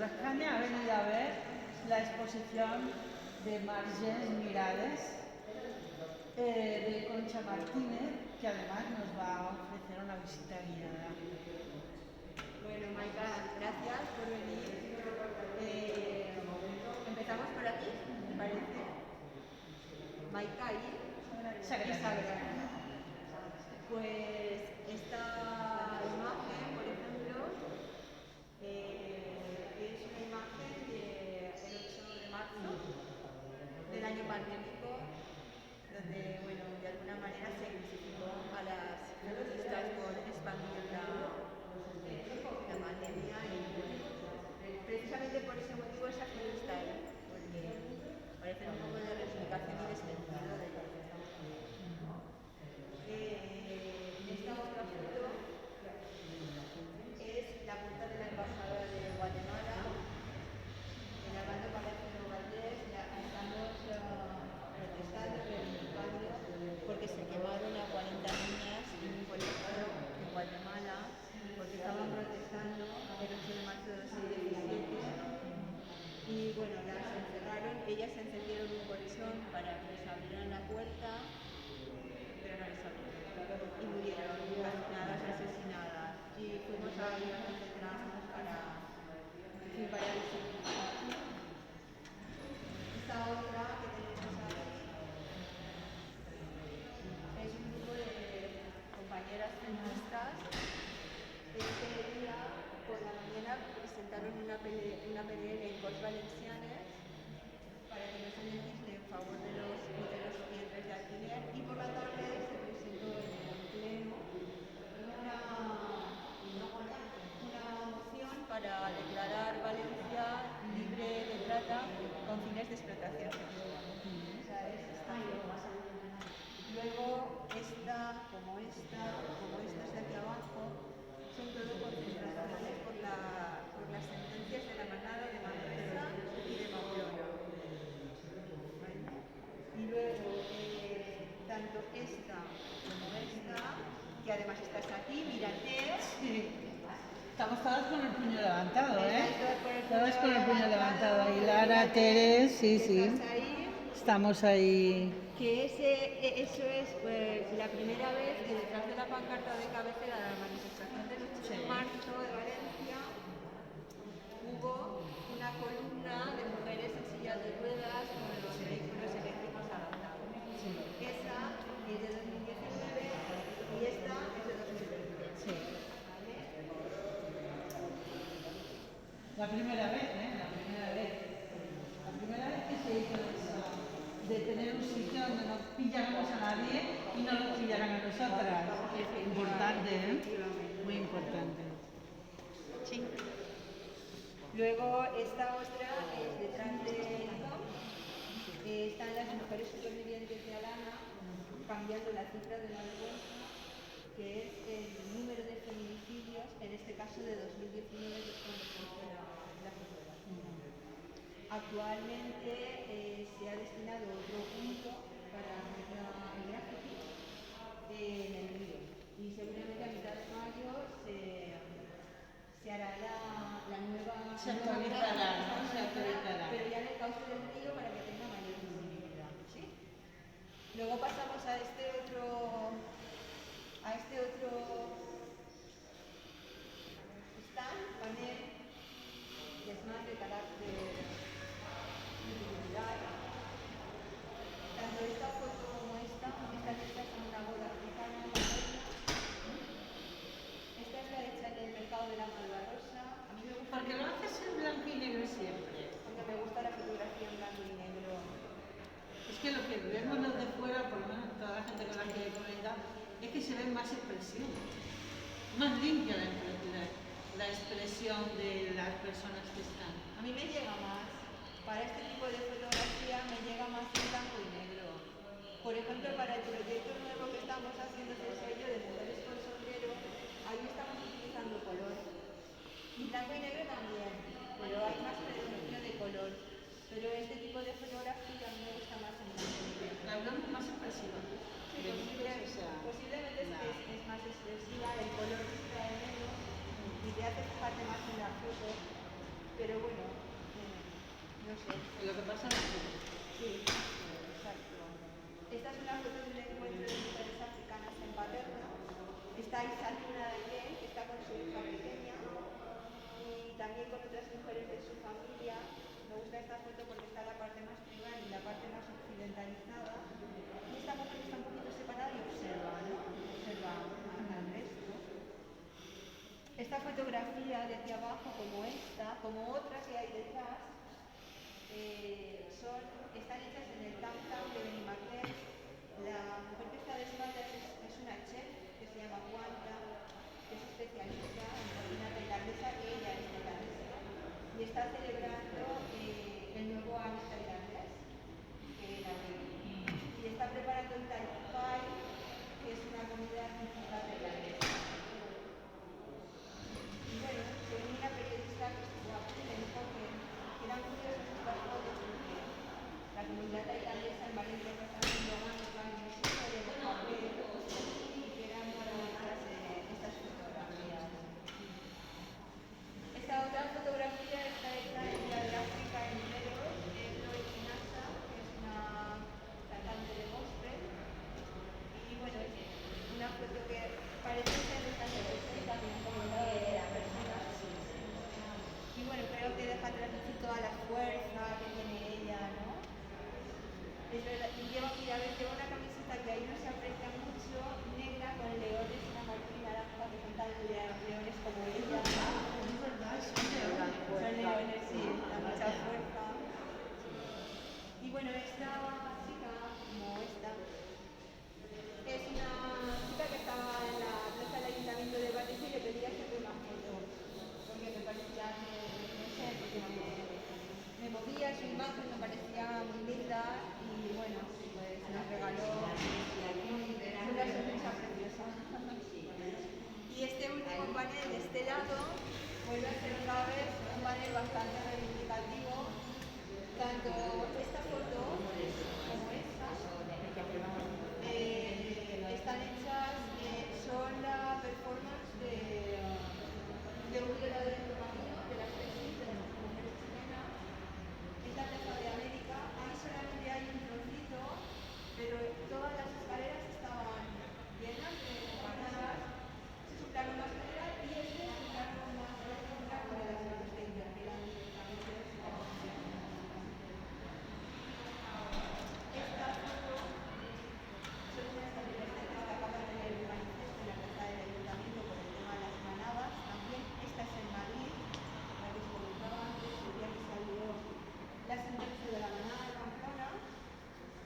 España ha venido a ver la exposición de Marges Mirades de Concha Martínez, que además nos va a ofrecer una visita guiada. Bueno, Maika, gracias por venir. Empezamos por aquí, ¿te parece? Maika y Sagrada. Pues esta imagen, por ejemplo, es una imagen del 8 de marzo del año pandémico, donde, bueno, de alguna manera se crucificó a las feministas por expandir la pandemia y, bueno, precisamente por ese motivo es activista, porque parece un poco de reivindicación y de sentido de lo que estamos haciendo. En esta otra foto es la punta de la embajada de Guatemala, en Armando Palacio Valdés. Estamos protestando, reivindicando, porque se quemaron a 40 niñas en un colegio en Guatemala, porque estaban protestando el 8 de marzo de 2017. Y bueno, las encerraron, ellas encendieron un colchón para que les abrieran la puerta, pero no les abrieron. Y murieron calcinadas, asesinadas. Y fuimos a concentrarnos para visibilizar. Esta otra que tenemos ahí es un grupo de compañeras feministas. Este día por la mañana presentaron una PNL en Corts Valencianes para que no se legisle en favor de los vientres de alquiler, y por la tarde se presentó en el pleno una moción para declarar Valencia libre de trata con fines de explotación sexual. O sea, es esta. Luego esta, como estas de aquí abajo, son todo concentraciones por las sentencias de la manada de Manresa y de Pamplona. ¿Vale? Y luego, tanto esta como esta, que además estás aquí, Mirate. Sí. Estamos todas con el puño levantado, ¿eh? Todas con el puño levantado. Y Lara, Teres, sí. Estamos ahí. Que eso es pues, la primera vez que detrás de la pancarta de cabecera de la manifestación del 8 de marzo de Valencia hubo una columna de mujeres en sillas de ruedas con los vehículos eléctricos adaptados. Sí. Esa es de 2019 y esta es de 2020. Sí. ¿Vale? La primera vez, ¿eh? La primera vez. La primera vez que se hizo eso, de tener un sitio donde no pilláramos a nadie y no nos pillaran a nosotras. Importante, ¿eh? Muy importante. Sí. Luego esta otra es detrás de están las mujeres supervivientes de Alana cambiando la cifra de la vergüenza, que es el número de feminicidios, en este caso de 2019, que es cuando se hizo la fotografía. Actualmente se ha destinado otro punto para el graffiti en el río, y seguramente a mitad de mayo se hará la nueva... Se actualizará. Pero ya en el cauce del río para que tenga mayor visibilidad. ¿Sí? Luego pasamos a este otro panel, que es más de carácter individual. Tanto esta foto como esta son una boda africana moderna. Esta es la hecha en el mercado de la Malvarrosa. A mí me gusta. Porque lo haces en blanco y negro siempre. Porque me gusta la fotografía en blanco y negro. Es que lo que vemos los de fuera, por lo menos toda la gente con la que he comentado, es que se ve más expresión, más limpia la expresión de las personas que están. A mí me llega más, para este tipo de fotografía me llega más en blanco y negro. Por ejemplo, para el proyecto nuevo que estamos haciendo del sello de Mujeres con Sombrero, ahí estamos utilizando color. Y blanco y negro también, pero hay más predominio de color. Pero este tipo de fotografía a mí me gusta más en blanco y negro. La blanca es más expresiva. Sí, posiblemente es más expresiva, el color distrae menos y te hace fijarte más en la foto. Pero bueno, No sé. Lo que pasa es que... Sí, exacto. Esta es una foto de un encuentro de mujeres africanas en Paterna. Está Isalina Daniel, que está con su hija pequeña, y también con otras mujeres de su familia. Me gusta esta foto porque está la parte más tribal y la parte más occidentalizada. Y esta mujer está un poquito separada y observa, ¿no? Observa al resto. Esta fotografía de aquí abajo, como esta, como otras que hay detrás, están hechas en el downtown de Benimartín. La mujer que está de espaldas es una chef que se llama Wanda, que es especialista en cocina tailandesa, ella es tailandesa, y está celebrando el nuevo año tailandés, que era hoy. Y está preparando el Thai Pai, que es una comida típica tailandesa. Y bueno, según una periodista que estuvo aquí, me dijo que eran curiosas estas fotos porque la comunidad tailandesa en Valencia está haciendo banca en el sitio de papel y que eran maravillosas estas fotografías. Esta otra fotografía está hecha en la de África en Meros, es Lois Nasa, que es una cantante de gospel. Y bueno, es una foto que parece ser de los años 60, como que la persona. Y bueno, creo que deja transmitir toda la fuerza que tiene ella, ¿no? Es verdad, y lleva, mira, ves, lleva una camiseta que ahí no se aprecia mucho, negra, con leones, una marquina naranja, que son tan leones como ella. Es verdad, son leones. Son leones, sí, da mucha fuerza. Y bueno, esta chica, como esta, es una chica que estaba en la plaza del Ayuntamiento de Valencia y le pedí hacerle una foto, porque me parecía que, no sé, porque me movía su imagen, me parecía muy linda y bueno, pues nos regaló una sonrisa preciosa. Y este último panel de este lado vuelve a ser otra vez un panel bastante reivindicativo, tanto esta foto como esta. Están hechas, son la performance de un violador en tu camino, de las tesis de las mujeres chilenas. Es la Plaza de América, ahí solamente hay un trocito, pero todas las escaleras estaban llenas de compañeras. Este es un plano más general y este es un plano más particular de las artes que interpelan directamente de su composición. Esta foto son unas adolescentes que acaban de leer un manifiesto en la plaza del Ayuntamiento por el tema de las manadas. También esta es en Madrid, la que os comentaba antes, el día que salió la sentencia de la manada de Pamplona.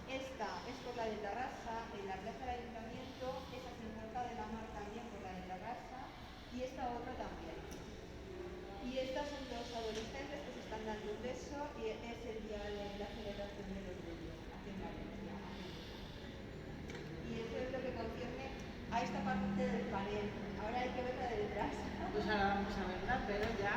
Esta es por la de Tarrasa, en la plaza del Ayuntamiento. Esta es en Cerca de la Mar también por la de Tarrasa. Y esta otra también. Y estas son dos adolescentes que se están dando un beso y es el día de la celebración del orgullo aquí en Valencia. Y eso es lo que concierne a esta parte del panel. Ahora hay que ver la de detrás. Pues ahora vamos a verla, pero ya...